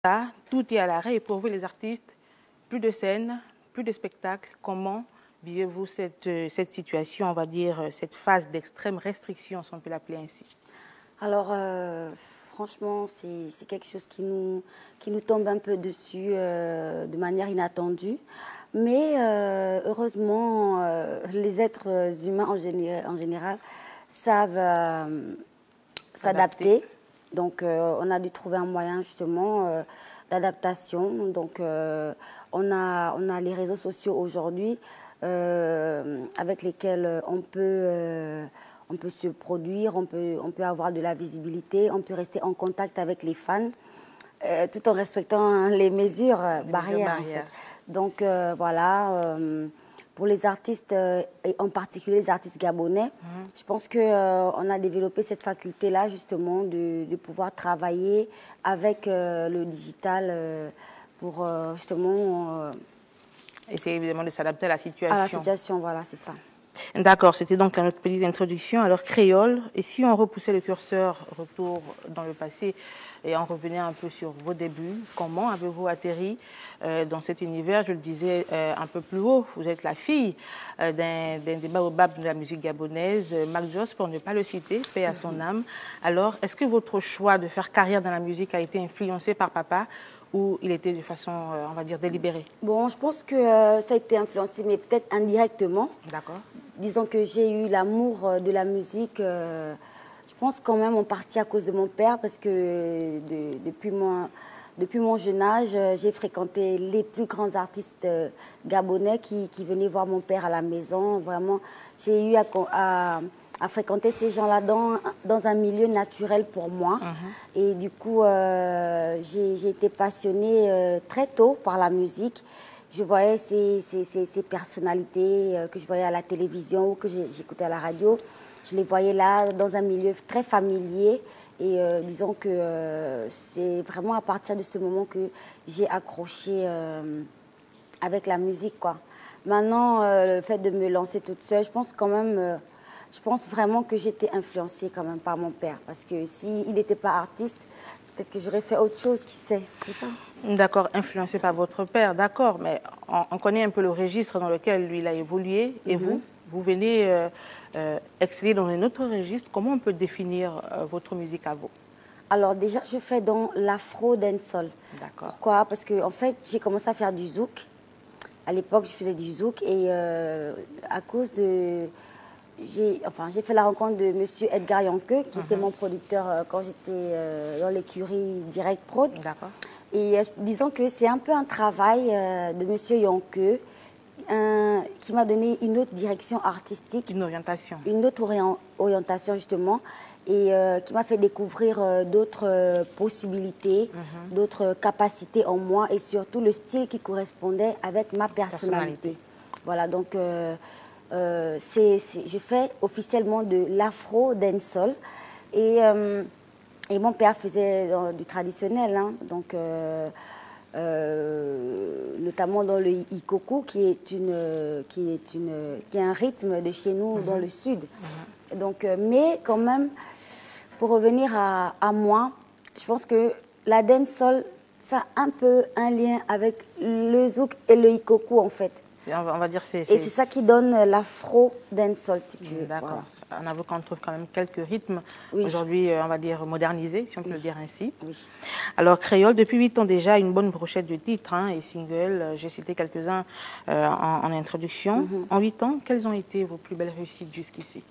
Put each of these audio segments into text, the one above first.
Là, tout est à l'arrêt et pour vous les artistes, plus de scènes, plus de spectacles. Comment vivez-vous cette situation, on va dire, cette phase d'extrême restriction, si on peut l'appeler ainsi? Alors, franchement, c'est quelque chose qui nous tombe un peu dessus de manière inattendue. Mais heureusement, les êtres humains en général savent s'adapter. Donc, on a dû trouver un moyen justement d'adaptation. Donc, on a les réseaux sociaux aujourd'hui avec lesquels on peut se produire, on peut avoir de la visibilité, on peut rester en contact avec les fans, tout en respectant les mesures barrières. En fait. Donc voilà, pour les artistes, et en particulier les artistes gabonais, je pense qu'on a développé cette faculté-là justement de pouvoir travailler avec le digital pour justement... essayer évidemment de s'adapter à la situation. À la situation, voilà, c'est ça. D'accord, c'était donc notre petite introduction. Alors, créole, et si on repoussait le curseur, retour dans le passé, et on revenait un peu sur vos débuts, comment avez-vous atterri dans cet univers? Je le disais un peu plus haut, vous êtes la fille d'un des baobabs de la musique gabonaise, Mac Joss, pour ne pas le citer, paix à son âme. Alors, est-ce que votre choix de faire carrière dans la musique a été influencé par papa ou il était de façon, on va dire, délibérée? Bon, je pense que ça a été influencé, mais peut-être indirectement. D'accord. Disons que j'ai eu l'amour de la musique, je pense quand même en partie à cause de mon père, parce que depuis mon jeune âge, j'ai fréquenté les plus grands artistes gabonais qui venaient voir mon père à la maison. Vraiment, j'ai eu à fréquenter ces gens-là dans un milieu naturel pour moi. Et du coup, j'ai été passionnée très tôt par la musique. Je voyais ces personnalités que je voyais à la télévision ou que j'écoutais à la radio. Je les voyais là dans un milieu très familier. Et disons que c'est vraiment à partir de ce moment que j'ai accroché avec la musique, quoi. Maintenant, le fait de me lancer toute seule, je pense quand même... je pense vraiment que j'étais influencée quand même par mon père. Parce que s'il n'était pas artiste, peut-être que j'aurais fait autre chose, qui sait. Je sais pas. D'accord, influencé par votre père, d'accord. Mais on connaît un peu le registre dans lequel lui il a évolué. Et vous venez exceller dans un autre registre. Comment on peut définir votre musique à vous? Alors déjà, je fais dans l'afro dancehall. D'accord. Pourquoi? Parce que en fait, j'ai commencé à faire du zouk. À l'époque, je faisais du zouk et à cause de... J'ai fait la rencontre de monsieur Edgar Yankeux, qui était mon producteur quand j'étais dans l'écurie Direct Prod. D'accord. Et disons que c'est un peu un travail de monsieur Yankeux qui m'a donné une autre direction artistique. Une orientation. Une autre orientation, justement, et qui m'a fait découvrir d'autres possibilités, d'autres capacités en moi et surtout le style qui correspondait avec ma personnalité. Voilà, donc... je fais officiellement de l'afro dancehall et mon père faisait du traditionnel, hein, donc notamment dans le ikoku qui est un rythme de chez nous dans le sud. Donc, mais quand même, pour revenir à moi, je pense que la dancehall, ça a un peu un lien avec le zouk et le ikoku en fait. On va dire et c'est ça qui donne l'afro dancehall, si tu veux. D'accord. Voilà. On avoue qu'on trouve quand même quelques rythmes Oui. aujourd'hui, on va dire modernisés, si on peut le dire ainsi. Oui. Alors, créole, depuis 8 ans déjà, une bonne brochette de titres et singles. J'ai cité quelques-uns en introduction. En 8 ans, quelles ont été vos plus belles réussites jusqu'ici?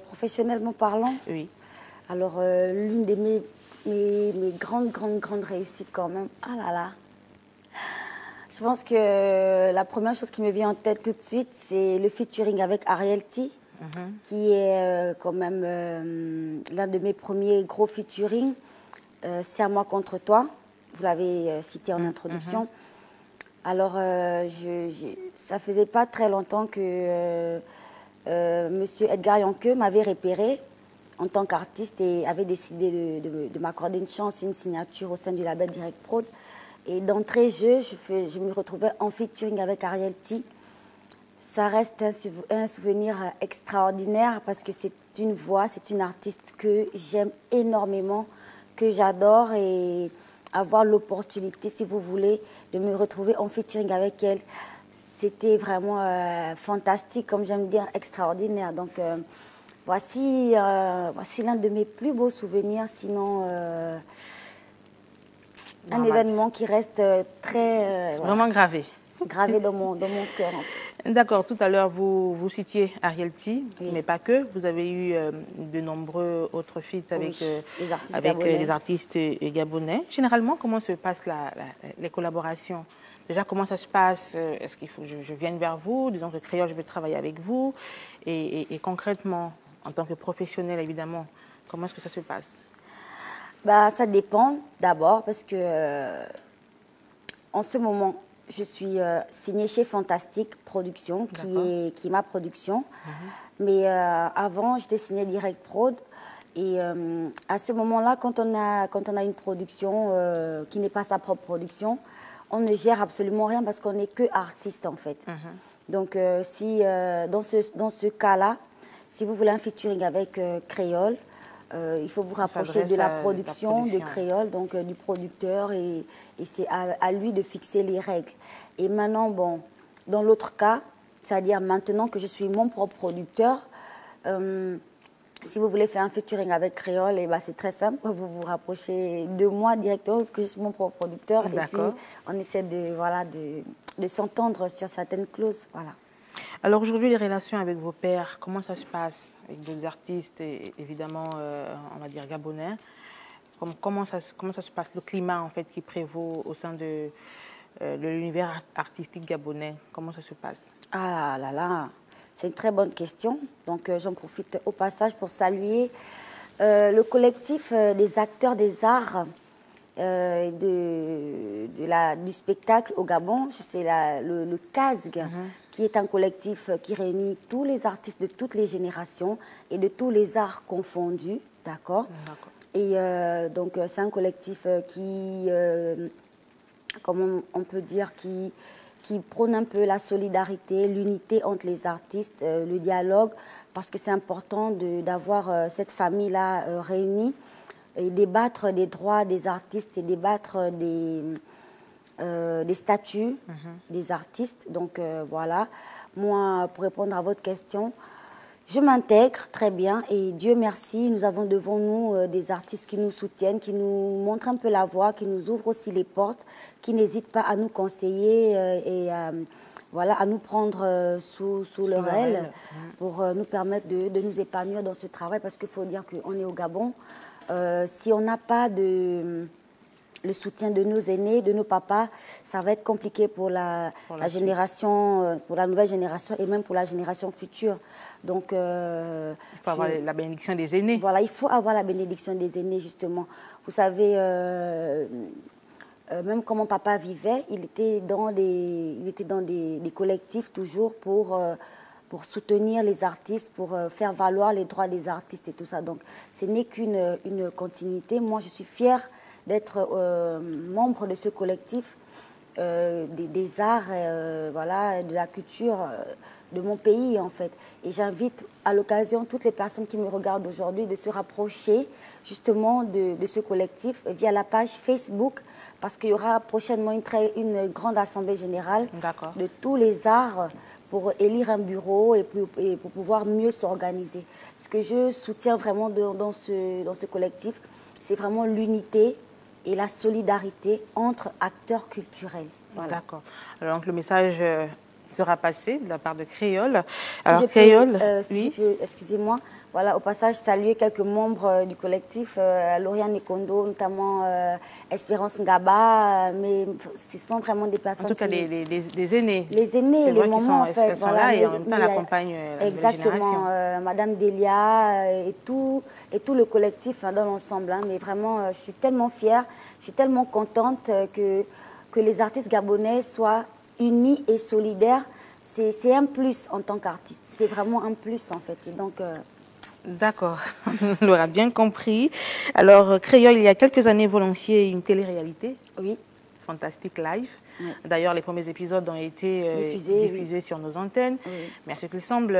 Professionnellement parlant? Oui. Alors, l'une de mes grandes réussites quand même, ah là là. Je pense que la première chose qui me vient en tête tout de suite, c'est le featuring avec Ariel T, qui est quand même l'un de mes premiers gros featuring. C'est à moi contre toi, vous l'avez cité en introduction. Alors, ça faisait pas très longtemps que monsieur Edgar Yankeux m'avait repéré en tant qu'artiste et avait décidé de m'accorder une chance, une signature au sein du label Direct Prod. Et d'entrée jeu, je me retrouvais en featuring avec Ariel T. Ça reste un souvenir extraordinaire parce que c'est une voix, c'est une artiste que j'aime énormément, que j'adore. Et avoir l'opportunité, si vous voulez, de me retrouver en featuring avec elle. C'était vraiment fantastique, comme j'aime dire, extraordinaire. Donc, voici l'un de mes plus beaux souvenirs, sinon un événement qui reste très... vraiment gravé. Gravé dans mon cœur. En fait. D'accord, tout à l'heure, vous citiez Ariel T, Oui. mais pas que. Vous avez eu de nombreux autres feats avec, les artistes gabonais. Généralement, comment se passent les collaborations? Déjà, comment ça se passe? Est-ce qu'il faut que je vienne vers vous? Disons que Créole, je veux travailler avec vous. Et concrètement, en tant que professionnel, évidemment, comment est-ce que ça se passe? Bah, ça dépend d'abord parce que en ce moment, je suis signée chez Fantastique Production, qui est ma production. Mais avant, j'étais signée Direct Prod. Et à ce moment-là, quand on a une production qui n'est pas sa propre production, on ne gère absolument rien parce qu'on n'est que artiste en fait. Donc si dans ce cas-là, si vous voulez un featuring avec Créole, il faut vous rapprocher de la production de Créole, donc du producteur, et c'est à lui de fixer les règles. Et maintenant, bon, dans l'autre cas, c'est-à-dire maintenant que je suis mon propre producteur, si vous voulez faire un featuring avec Créole, eh ben, c'est très simple, vous vous rapprochez de moi directement, que je suis mon propre producteur, et puis on essaie de s'entendre sur certaines clauses. Voilà. Alors aujourd'hui, les relations avec vos pairs, comment ça se passe avec d'autres artistes, et évidemment, on va dire gabonais? Comment ça se passe, le climat en fait qui prévaut au sein de l'univers artistique gabonais? Comment ça se passe? Ah là là, c'est une très bonne question. Donc j'en profite au passage pour saluer le collectif des acteurs des arts du spectacle au Gabon. C'est le CASG, qui est un collectif qui réunit tous les artistes de toutes les générations et de tous les arts confondus, d'accord. Et donc c'est un collectif qui, comment on peut dire, qui prône un peu la solidarité, l'unité entre les artistes, le dialogue, parce que c'est important d'avoir cette famille-là réunie et débattre des droits des artistes et débattre des statuts des artistes. Donc voilà, moi, pour répondre à votre question, je m'intègre très bien et Dieu merci, nous avons devant nous des artistes qui nous soutiennent, qui nous montrent un peu la voie, qui nous ouvrent aussi les portes, qui n'hésitent pas à nous conseiller et voilà, à nous prendre sous leur aile pour nous permettre de nous épanouir dans ce travail, parce qu'il faut dire qu'on est au Gabon. Si on n'a pas le soutien de nos aînés, de nos papas, ça va être compliqué pour la génération, pour la nouvelle génération et même pour la génération future. Donc, il faut avoir la bénédiction des aînés. Voilà, il faut avoir la bénédiction des aînés, justement. Vous savez, même quand mon papa vivait, il était dans des collectifs toujours pour soutenir les artistes, pour faire valoir les droits des artistes et tout ça. Donc, ce n'est qu'une continuité. Moi, je suis fière d'être membre de ce collectif des arts, voilà, de la culture de mon pays, en fait. Et j'invite à l'occasion toutes les personnes qui me regardent aujourd'hui de se rapprocher justement de ce collectif via la page Facebook, parce qu'il y aura prochainement une grande assemblée générale de tous les arts pour élire un bureau et pour pouvoir mieux s'organiser. Ce que je soutiens vraiment dans ce collectif, c'est vraiment l'unité et la solidarité entre acteurs culturels. Voilà. D'accord. Alors donc le message sera passé de la part de Créole. Alors Créole, oui. Excusez-moi. Voilà, au passage, saluer quelques membres du collectif, Lauriane Nekondo, notamment Espérance Ngaba, mais ce sont vraiment des personnes. En tout cas, les aînés. Les aînés, les mamans, en fait. Elles sont là et en même temps, elles accompagnent la exactement, génération. Madame Delia et tout le collectif dans l'ensemble. Mais vraiment, je suis tellement fière, je suis tellement contente que les artistes gabonais soient unis et solidaires. C'est un plus en tant qu'artiste. C'est vraiment un plus, en fait. Et donc... D'accord, on l'aura bien compris. Alors, Créole, il y a quelques années, vous lanciez une télé-réalité. Oui. Fantastic Life. Oui. D'ailleurs, les premiers épisodes ont été diffusés sur nos antennes. Oui. Mais à ce qu'il semble,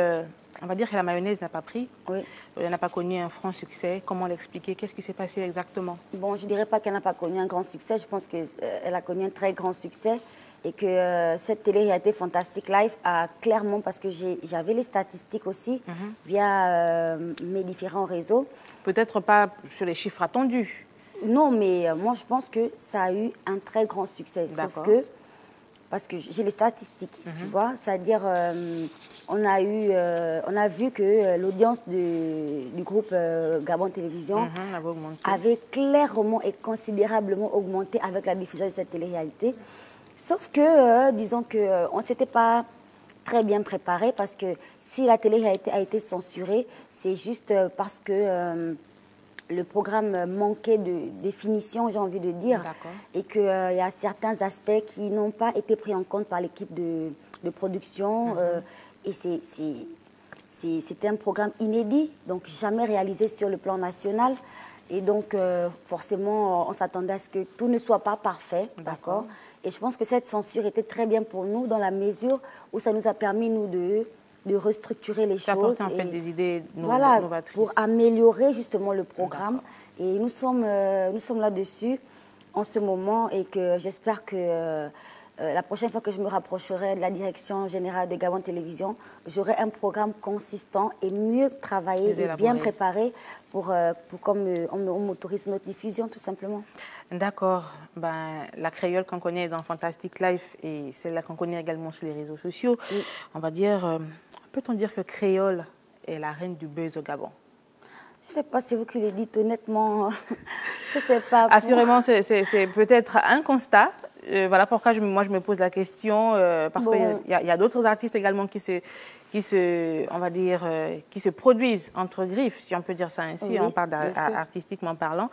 on va dire que la mayonnaise n'a pas pris. Oui. Elle n'a pas connu un franc succès. Comment l'expliquer? Qu'est-ce qui s'est passé exactement? Bon, je ne dirais pas qu'elle n'a pas connu un grand succès. Je pense qu'elle a connu un très grand succès. Et que cette télé-réalité Fantastic Life a clairement, parce que j'avais les statistiques aussi via mes différents réseaux. Peut-être pas sur les chiffres attendus. Non, mais moi je pense que ça a eu un très grand succès. Sauf que, parce que j'ai les statistiques, tu vois, c'est-à-dire on a vu que l'audience du groupe Gabon Télévision avait clairement et considérablement augmenté avec la diffusion de cette télé-réalité. Sauf que, disons qu'on ne s'était pas très bien préparé parce que si la télé-réalité a été censurée, c'est juste parce que le programme manquait de définition, j'ai envie de dire, et qu'il y a certains aspects qui n'ont pas été pris en compte par l'équipe de production. Et c'était un programme inédit, donc jamais réalisé sur le plan national. Et donc, forcément, on s'attendait à ce que tout ne soit pas parfait, d'accord. Et je pense que cette censure était très bien pour nous dans la mesure où ça nous a permis, nous, de restructurer les choses. En fait, des idées novatrices. Pour améliorer justement le programme. Et nous sommes là-dessus en ce moment et que j'espère que la prochaine fois que je me rapprocherai de la direction générale de Gabon Télévision, j'aurai un programme consistant et mieux travaillé et bien préparé pour comme on m'autorise notre diffusion, tout simplement. D'accord. La créole qu'on connaît dans Fantastic Life et celle-là qu'on connaît également sur les réseaux sociaux, on va dire, peut-on dire que créole est la reine du buzz au Gabon? Je ne sais pas, c'est vous qui le dites honnêtement. Je ne sais pas. Assurément, c'est peut-être un constat. Voilà pourquoi moi je me pose la question, parce qu'il y a d'autres artistes également qui se produisent entre griffes, si on peut dire ça ainsi, on parle artistiquement parlant.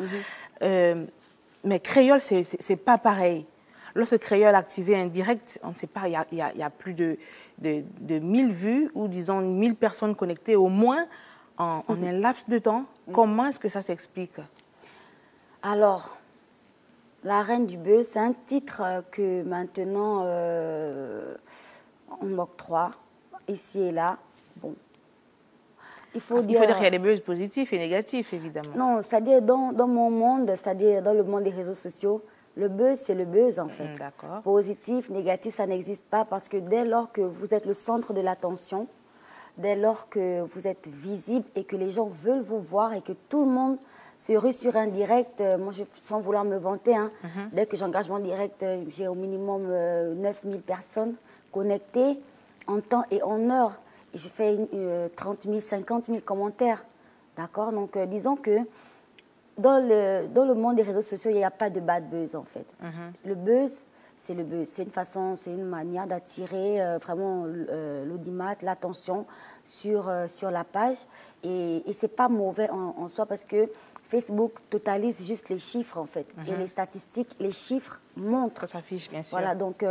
Mais créole, c'est pas pareil. Lorsque créole activé en direct, on ne sait pas, il y a plus de 1000 vues ou disons 1000 personnes connectées au moins en un laps de temps. Comment est-ce que ça s'explique? Alors, la reine du buzz, c'est un titre que maintenant on m'octroie ici et là. Bon. Il faut dire qu'il y a des buzz positifs et négatifs, évidemment. Non, c'est-à-dire dans mon monde, c'est-à-dire dans le monde des réseaux sociaux, le buzz, c'est le buzz en fait. Positif, négatif, ça n'existe pas parce que dès lors que vous êtes le centre de l'attention, dès lors que vous êtes visible et que les gens veulent vous voir et que tout le monde se rue sur un direct, moi sans vouloir me vanter, dès que j'engage mon direct, j'ai au minimum 9000 personnes connectées en temps et en heure. Et je fais 30 000, 50 000 commentaires. D'accord? Donc, disons que dans le monde des réseaux sociaux, il n'y a pas de bad buzz, en fait. Le buzz, c'est le buzz. C'est une façon, c'est une manière d'attirer vraiment l'audimat, l'attention sur la page. Et ce n'est pas mauvais en soi parce que Facebook totalise juste les chiffres, en fait. Et les statistiques, les chiffres montrent. Ça s'affiche, bien sûr. Voilà, donc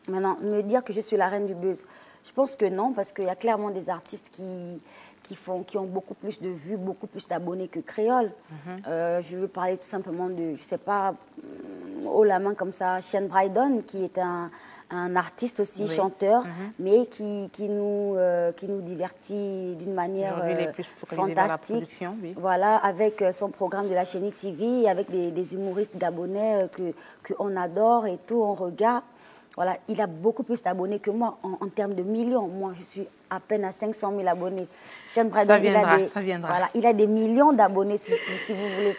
maintenant, me dire que je suis la reine du buzz, je pense que non, parce qu'il y a clairement des artistes qui ont beaucoup plus de vues, beaucoup plus d'abonnés que Créole. Je veux parler tout simplement de, je ne sais pas, haut la main comme ça, Shane Brydon, qui est un artiste aussi, chanteur, mais qui nous divertit d'une manière fantastique. Voilà, avec son programme de la chaîne TV, avec des humoristes gabonais qu'on adore et tout, on regarde. Voilà, il a beaucoup plus d'abonnés que moi en termes de millions. Moi, je suis à peine à 500 000 abonnés. Shane Brydon, ça viendra. Voilà, il a des millions d'abonnés, si vous voulez.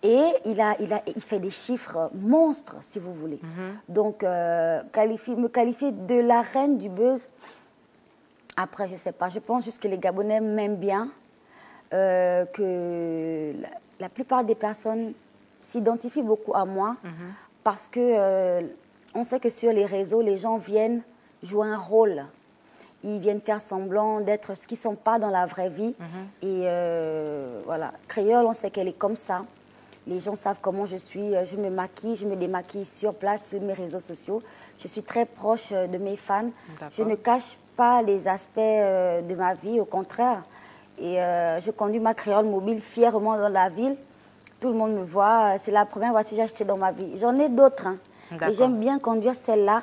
Et il fait des chiffres monstres, si vous voulez. Donc, me qualifier de la reine du buzz, après, je ne sais pas. Je pense juste que les Gabonais m'aiment bien, que la plupart des personnes s'identifient beaucoup à moi parce que on sait que sur les réseaux, les gens viennent jouer un rôle. Ils viennent faire semblant d'être ce qu'ils ne sont pas dans la vraie vie. Et voilà, Créole, on sait qu'elle est comme ça. Les gens savent comment je suis. Je me maquille, je me démaquille sur place, sur mes réseaux sociaux. Je suis très proche de mes fans. Je ne cache pas les aspects de ma vie, au contraire. Et je conduis ma créole mobile fièrement dans la ville. Tout le monde me voit. C'est la première voiture que j'ai achetée dans ma vie. J'en ai d'autres, hein. Mais j'aime bien conduire celle-là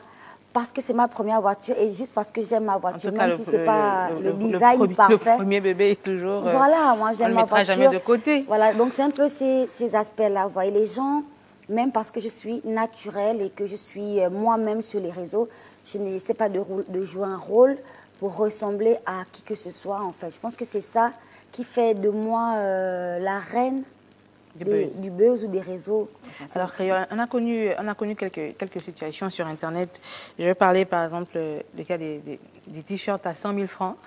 parce que c'est ma première voiture et juste parce que j'aime ma voiture, même si ce n'est pas le design parfait. Le premier bébé est toujours... Voilà, moi j'aime ma voiture. On ne le mettra jamais de côté. Voilà, donc c'est un peu ces aspects-là. Vous voyez, les gens, même parce que je suis naturelle et que je suis moi-même sur les réseaux, je n'essaie pas de jouer un rôle pour ressembler à qui que ce soit, en fait. Je pense que c'est ça qui fait de moi la reine du buzz ou des réseaux. Alors, Créole, on a connu quelques situations sur Internet. Je vais parler, par exemple, du cas des t-shirts à 100 000 francs.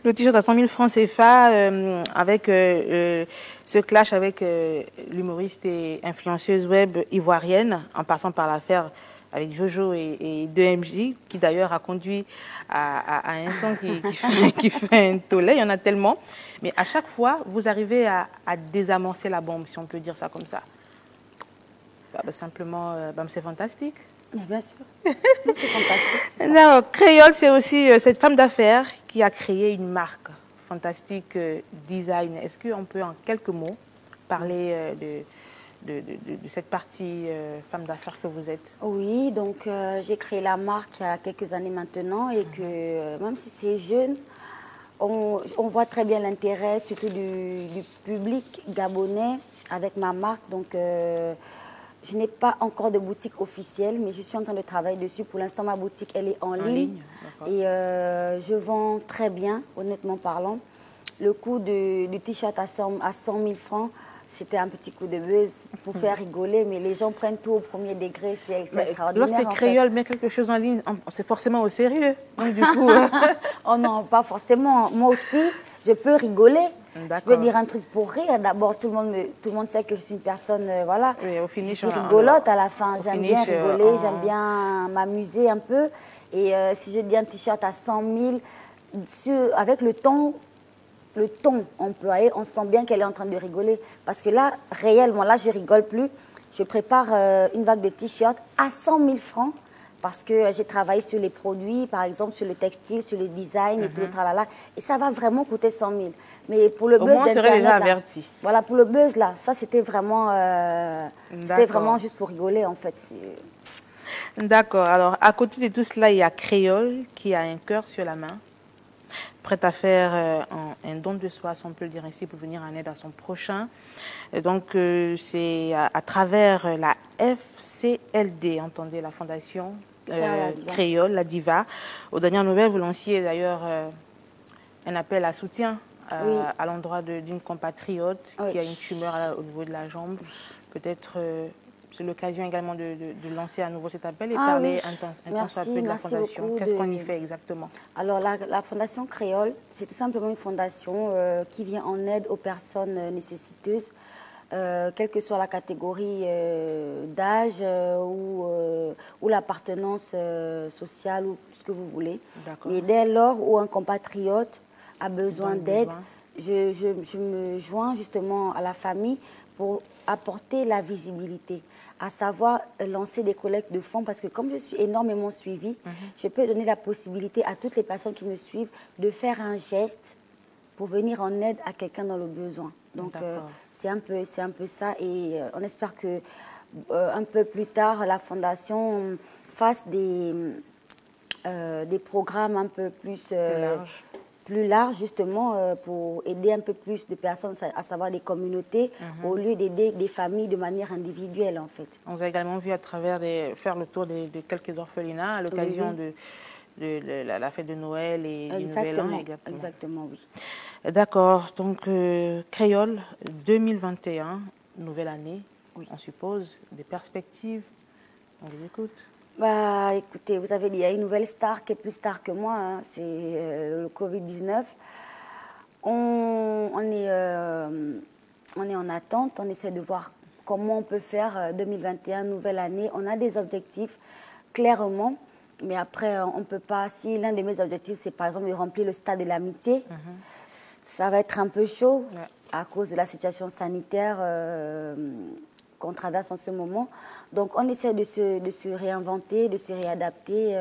Le t-shirt à 100 000 francs CFA, avec ce clash avec l'humoriste et influenceuse web ivoirienne, en passant par l'affaire avec Jojo et 2MJ, qui d'ailleurs a conduit à un son qui fait un tollé. Il y en a tellement. Mais à chaque fois, vous arrivez à désamorcer la bombe, si on peut dire ça comme ça. Simplement, c'est fantastique. Mais bien sûr. C'est fantastique. Non, Créole, c'est aussi cette femme d'affaires qui a créé une marque fantastique design. Est-ce qu'on peut en quelques mots parler de cette partie femme d'affaires que vous êtes? Oui, donc j'ai créé la marque il y a quelques années maintenant et que même si c'est jeune, on voit très bien l'intérêt, surtout du public gabonais avec ma marque. Donc je n'ai pas encore de boutique officielle, mais je suis en train de travailler dessus. Pour l'instant, ma boutique, elle est en ligne. Et je vends très bien, honnêtement parlant. Le coût du t-shirt à 100 000 francs, c'était un petit coup de buzz pour faire rigoler, mais les gens prennent tout au premier degré, c'est extraordinaire. Lorsque Créole met quelque chose en ligne, c'est forcément au sérieux. Donc, du coup, oh non, pas forcément. Moi aussi, je peux rigoler. Je peux dire un truc pour rire. D'abord, tout le monde sait que je suis une personne, voilà. Oui, au finish, je suis rigolote à la fin. J'aime bien rigoler, j'aime bien m'amuser un peu. Et si je dis un t-shirt à 100 000, avec le ton employé, on sent bien qu'elle est en train de rigoler. Parce que là, réellement, là, je rigole plus. Je prépare une vague de t-shirts à 100 000 francs parce que j'ai travaillé sur les produits, par exemple, sur le textile, sur le design et tout le tralala. Et ça va vraiment coûter 100 000. Mais pour le buzz d'Internet, serait déjà averti. Voilà, pour le buzz, là, ça, c'était vraiment juste pour rigoler, en fait. D'accord. Alors, à côté de tout cela, il y a Créole qui a un cœur sur la main, prête à faire un don de soi, si on peut le dire ainsi, pour venir en aide à son prochain. Et donc, c'est à travers la FCLD, entendez, la Fondation Créole, la Diva. Aux dernières nouvelles, vous lanciez d'ailleurs un appel à soutien à l'endroit d'une compatriote qui a une tumeur au niveau de la jambe. Peut-être... c'est l'occasion également de lancer à nouveau cet appel et parler un temps soit peu de la Fondation. Qu'est-ce qu'on y fait exactement? Alors, la Fondation Créole, c'est tout simplement une fondation qui vient en aide aux personnes nécessiteuses, quelle que soit la catégorie d'âge ou l'appartenance sociale ou ce que vous voulez. Mais dès lors où un compatriote a besoin d'aide, je me joins justement à la famille pour apporter la visibilité, à savoir lancer des collectes de fonds, parce que comme je suis énormément suivie, je peux donner la possibilité à toutes les personnes qui me suivent de faire un geste pour venir en aide à quelqu'un dans le besoin. Donc c'est un peu ça, et on espère que un peu plus tard, la Fondation fasse des programmes un peu plus large justement pour aider un peu plus de personnes, à savoir des communautés, au lieu d'aider des familles de manière individuelle en fait. On vous a également vu à travers faire le tour de quelques orphelinats à l'occasion de la fête de Noël et du Nouvel An. Exactement, oui. D'accord, donc Créole 2021, nouvelle année, on suppose, des perspectives, on vous écoute. Bah, écoutez, vous avez dit, il y a une nouvelle star qui est plus star que moi, hein, c'est le Covid-19. On est en attente, on essaie de voir comment on peut faire 2021, nouvelle année. On a des objectifs, clairement, mais après, on ne peut pas. Si l'un de mes objectifs, c'est par exemple de remplir le stade de l'amitié, ça va être un peu chaud à cause de la situation sanitaire qu'on traverse en ce moment. Donc, on essaie de se réinventer, de se réadapter.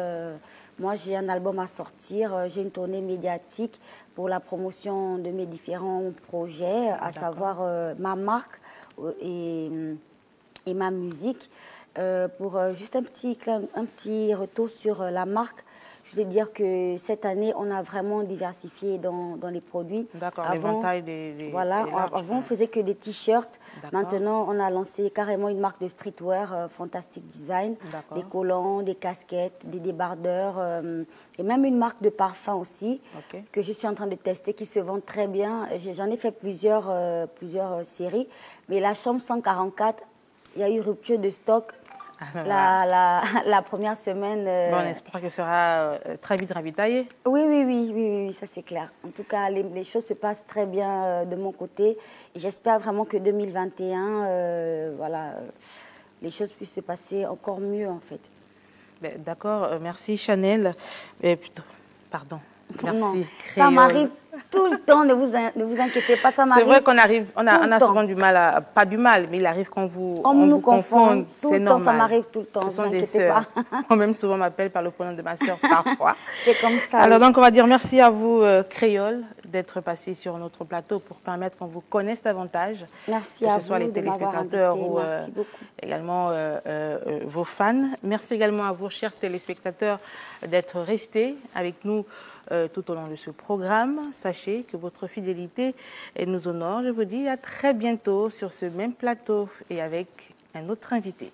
Moi, j'ai un album à sortir, j'ai une tournée médiatique pour la promotion de mes différents projets, à savoir ma marque et ma musique. Pour juste un petit retour sur la marque, je voulais dire que cette année, on a vraiment diversifié dans les produits. D'accord, l'éventail des Voilà, avant, on faisait que des t-shirts. Maintenant, on a lancé carrément une marque de streetwear, Fantastic Design, des collants, des casquettes, des débardeurs, et même une marque de parfum aussi, que je suis en train de tester, qui se vend très bien. J'en ai fait plusieurs séries, mais la chambre 144, il y a eu rupture de stock. La première semaine... on espère que ce sera très vite ravitaillé. Oui, ça c'est clair. En tout cas, les choses se passent très bien de mon côté. Et j'espère vraiment que 2021, voilà, les choses puissent se passer encore mieux en fait. D'accord, merci Chanel. Pardon. Merci. Non, ça m'arrive tout le temps, ne vous inquiétez pas, ça m'arrive. C'est vrai qu'on arrive, on a souvent du mal, pas du mal, mais il arrive qu'on vous confonde, c'est normal. Ça m'arrive tout le temps, ce sont des sœurs. Moi-même souvent m'appelle par le prénom de ma sœur parfois. C'est comme ça. Alors donc on va dire merci à vous Créole d'être passé sur notre plateau pour permettre qu'on vous connaisse davantage. Merci à vous. Que ce soit les téléspectateurs ou également vos fans. Merci également à vous, chers téléspectateurs, d'être restés avec nous tout au long de ce programme. Sachez que votre fidélité nous honore. Je vous dis à très bientôt sur ce même plateau et avec un autre invité.